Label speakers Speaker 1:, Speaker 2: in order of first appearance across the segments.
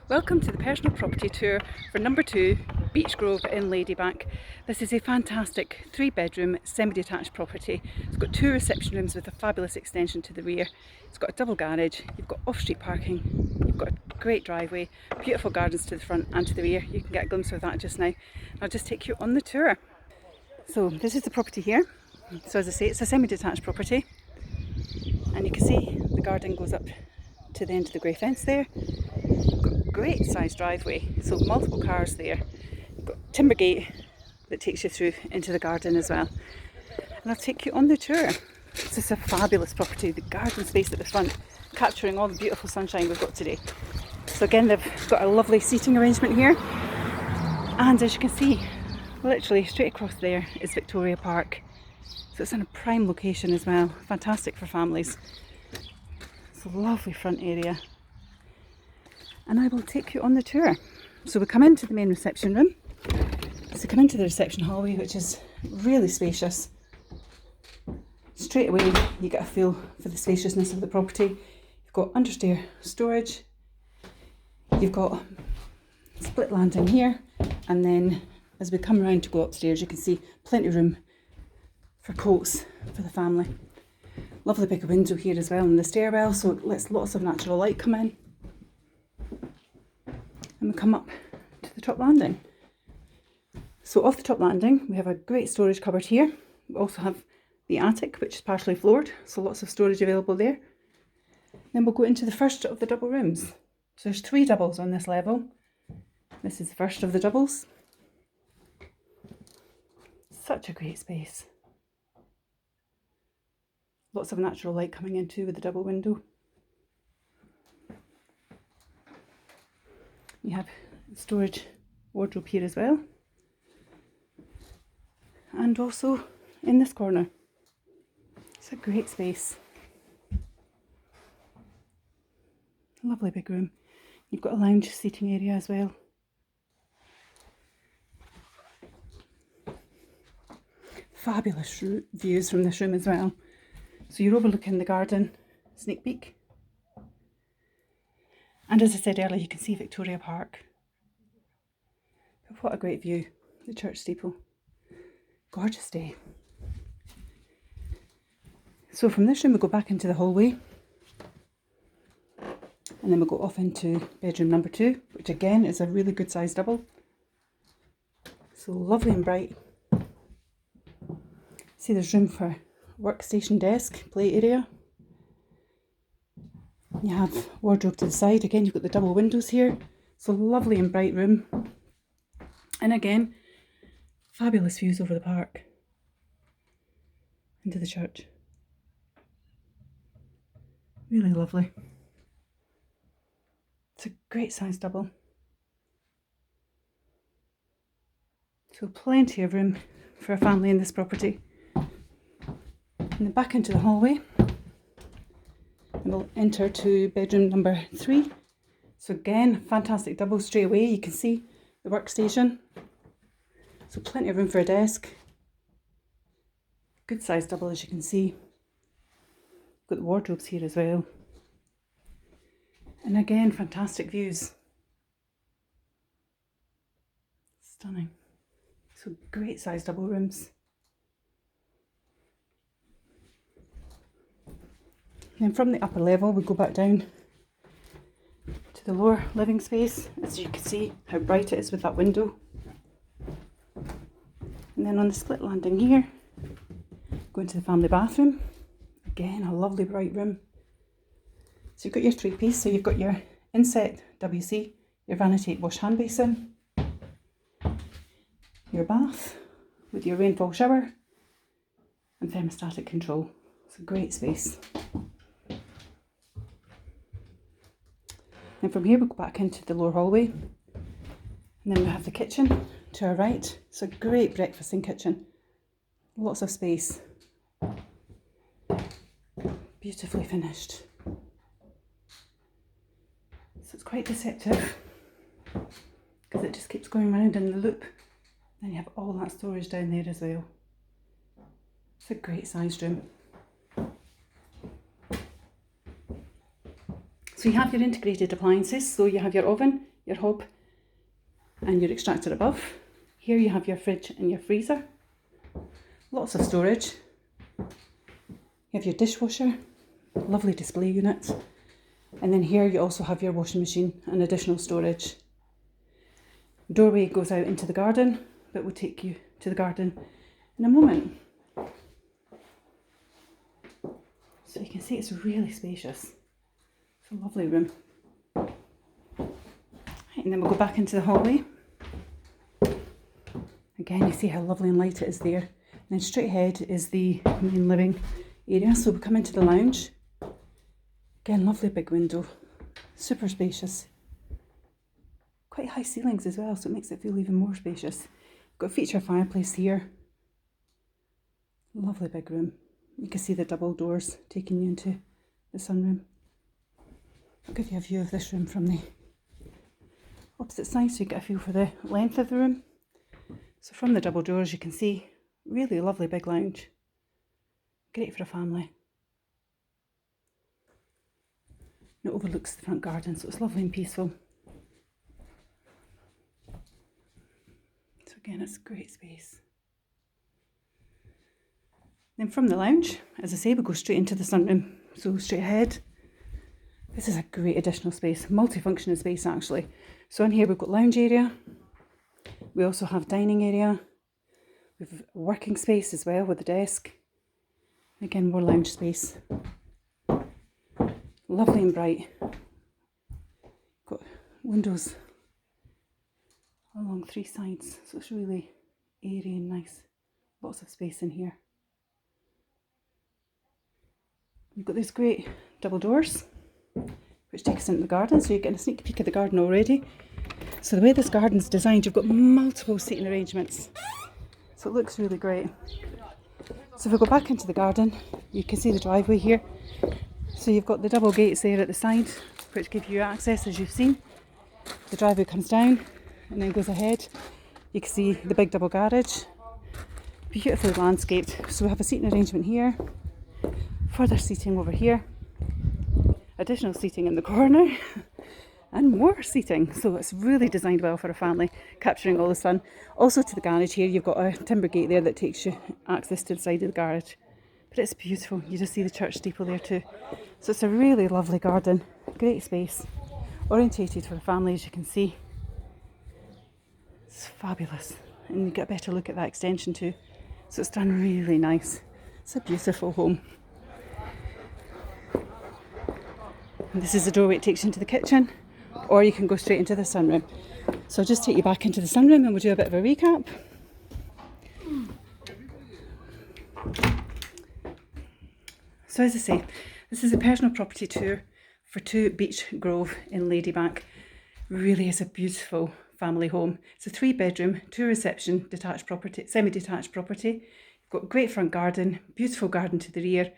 Speaker 1: Welcome to the personal property tour for number 2, Beech Grove in Ladybank. This is a fantastic 3-bedroom semi-detached property. It's got 2 reception rooms with a fabulous extension to the rear. It's got a double garage, you've got off-street parking, you've got a great driveway, beautiful gardens to the front and to the rear. You can get a glimpse of that just now. I'll just take you on the tour. So this is the property here. So as I say, it's a semi-detached property, and you can see the garden goes up to the end of the grey fence there. Great sized driveway, so multiple cars there. You've got timber gate that takes you through into the garden as well. And I'll take you on the tour. This is a fabulous property, the garden space at the front, capturing all the beautiful sunshine we've got today. So again, they've got a lovely seating arrangement here. And as you can see, literally straight across there is Victoria Park. So it's in a prime location as well, fantastic for families. It's a lovely front area. And I will take you on the tour. So we come into the main reception room. So come into the reception hallway, which is really spacious. Straight away you get a feel for the spaciousness of the property. You've got understair storage, you've got split landing here, and then as we come around to go upstairs you can see plenty of room for coats for the family. Lovely big window here as well in the stairwell, so it lets lots of natural light come in. And we come up to the top landing. So off the top landing we have a great storage cupboard here. We also have the attic, which is partially floored, so lots of storage available there. Then we'll go into the first of the double rooms. So there's 3 doubles on this level. This is the first of the doubles. Such a great space. Lots of natural light coming in too with the double window. You have storage wardrobe here as well. And also in this corner. It's a great space. Lovely big room. You've got a lounge seating area as well. Fabulous views from this room as well. So you're overlooking the garden, sneak peek. And as I said earlier, you can see Victoria Park. But what a great view, the church steeple. Gorgeous day. So from this room we go back into the hallway. And then we go off into bedroom number 2, which again is a really good sized double. So lovely and bright. See, there's room for workstation, desk, play area. You have wardrobe to the side. Again, you've got the double windows here. So lovely and bright room. And again, fabulous views over the park. Into the church. Really lovely. It's a great size double. So plenty of room for a family in this property. And then back into the hallway. And we'll enter to bedroom number 3. So again, fantastic double straight away. You can see the workstation. So plenty of room for a desk. Good size double, as you can see. Got the wardrobes here as well. And again, fantastic views. Stunning. So great size double rooms. Then from the upper level we go back down to the lower living space, as you can see how bright it is with that window. And then on the split landing here, go into the family bathroom. Again, a lovely bright room. So you've got your 3-piece, so you've got your inset WC, your vanity wash hand basin, your bath with your rainfall shower and thermostatic control. It's a great space. And from here we'll go back into the lower hallway, and then we have the kitchen to our right. It's a great breakfasting kitchen, lots of space, beautifully finished. So it's quite deceptive because it just keeps going round in the loop. Then you have all that storage down there as well. It's a great sized room. So you have your integrated appliances, so you have your oven, your hob and your extractor above. Here you have your fridge and your freezer. Lots of storage. You have your dishwasher, lovely display unit. And then here you also have your washing machine and additional storage. Doorway goes out into the garden, but we'll take you to the garden in a moment. So you can see it's really spacious. It's a lovely room. And then we'll go back into the hallway. Again, you see how lovely and light it is there. And then straight ahead is the main living area. So we'll come into the lounge. Again, lovely big window. Super spacious. Quite high ceilings as well, so it makes it feel even more spacious. Got a feature fireplace here. Lovely big room. You can see the double doors taking you into the sunroom. I'll give you a view of this room from the opposite side so you get a feel for the length of the room. So from the double doors you can see really lovely big lounge. Great for a family. And it overlooks the front garden, so it's lovely and peaceful. So again, it's a great space. Then from the lounge, as I say, we go straight into the sunroom. So straight ahead. This is a great additional space, multifunctional space actually. So in here we've got lounge area. We also have dining area. We've working space as well with the desk. Again, more lounge space. Lovely and bright. Got windows along 3 sides, so it's really airy and nice. Lots of space in here. You've got these great double doors, which take us into the garden, so you're getting a sneak peek of the garden already. So the way this garden's designed, you've got multiple seating arrangements, so it looks really great. So if we go back into the garden, you can see the driveway here. So you've got the double gates there at the side, which give you access, as you've seen. The driveway comes down and then goes ahead. You can see the big double garage, beautifully landscaped. So we have a seating arrangement here, further seating over here, additional seating in the corner, and more seating. So it's really designed well for a family, capturing all the sun. Also to the garage here, you've got a timber gate there that takes you access to the side of the garage. But it's beautiful. You just see the church steeple there too. So it's a really lovely garden, great space, orientated for a family, as you can see. It's fabulous. And you get a better look at that extension too. So it's done really nice. It's a beautiful home. And this is the doorway that takes you into the kitchen, or you can go straight into the sunroom. So I'll just take you back into the sunroom and we'll do a bit of a recap. So as I say, this is a personal property tour for 2 Beech Grove in Ladybank. Really is a beautiful family home. It's a 3-bedroom, 2 reception, detached property, semi-detached property. You've got a great front garden, beautiful garden to the rear,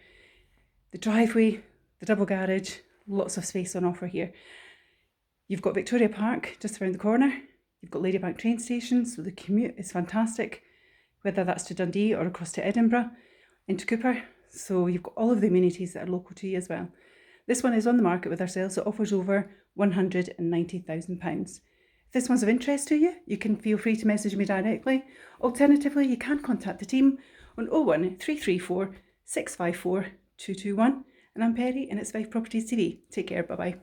Speaker 1: the driveway, the double garage, lots of space on offer here. You've got Victoria Park just around the corner. You've got Ladybank train station, so the commute is fantastic, whether that's to Dundee or across to Edinburgh, into Cooper. So you've got all of the amenities that are local to you as well. This one is on the market with ourselves. It offers over £190,000. If this one's of interest to you, you can feel free to message me directly. Alternatively, you can contact the team on 01334 654 221. And I'm Perry and it's Five Properties TV. Take care, bye bye.